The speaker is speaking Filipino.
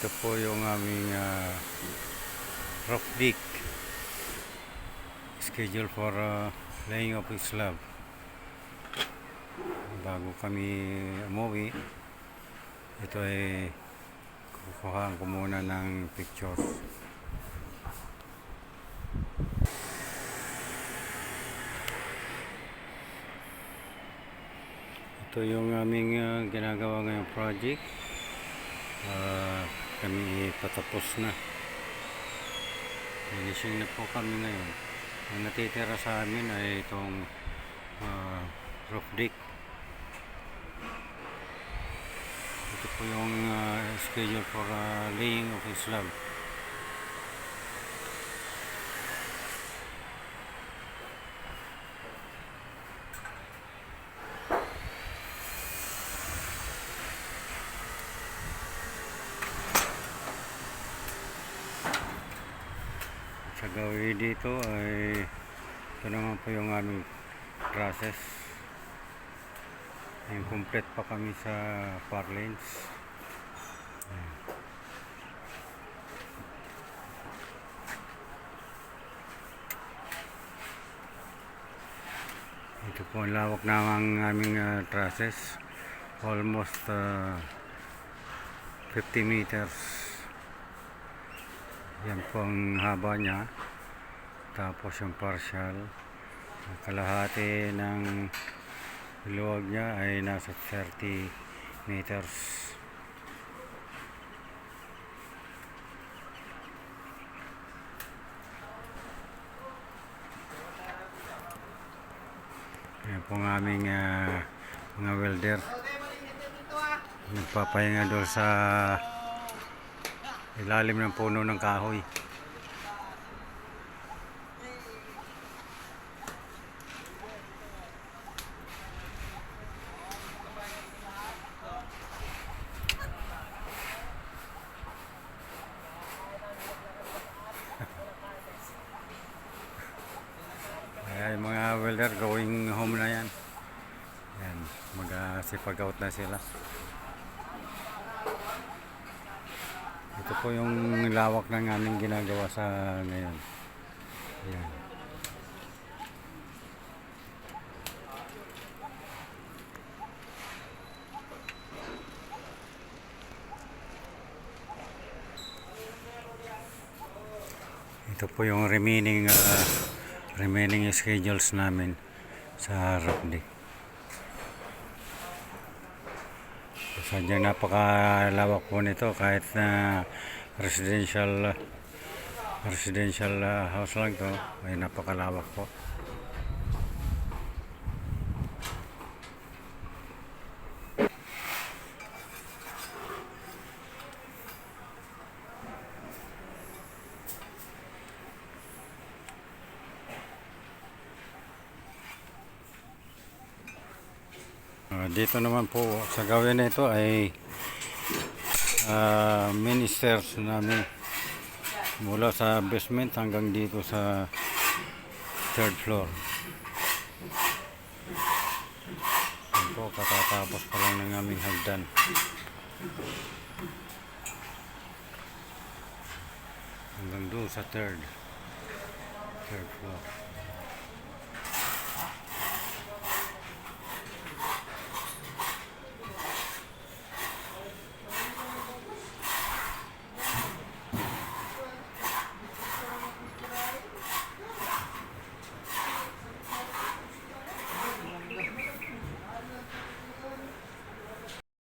Ito po yung aming roof deck schedule for laying of slab. Bago kami umuwi, ito ay kukuhaan ko muna ng pictures. Ito yung aming ginagawa ngayong project. Kami patapos na. Finishing na po kami ngayon. Ang natitira sa amin ay itong roof deck. Ito po yung schedule for laying of slab. Sa gawin dito ay ito naman po yung aming process. Complete pa kami sa far lanes. Ito po ang lawak ng aming trusses, almost 50 meters. Yan po ang haba niya. Tapos yung partial, kalahati ng luwag niya ay nasa 30 meters. Yan po ang aming mga welder. Nagpapahinga doon sa ilalim ng puno ng kahoy. Ay, mga welder going home na yan. Yan, mag-sipag out na sila. Ito po yung lawak ng aming ginagawa sa ngayon. Yan. Ito po yung remaining schedules namin sa roof deck. Sadyang napakalawak po nito kahit na residential house lang to, ay napakalawak po. Dito naman po sa gawin na ito ay mini stairs namin mula sa basement hanggang dito sa third floor. Yan po, katatapos pa lang ng aming hagdan. Hanggang doon sa third floor.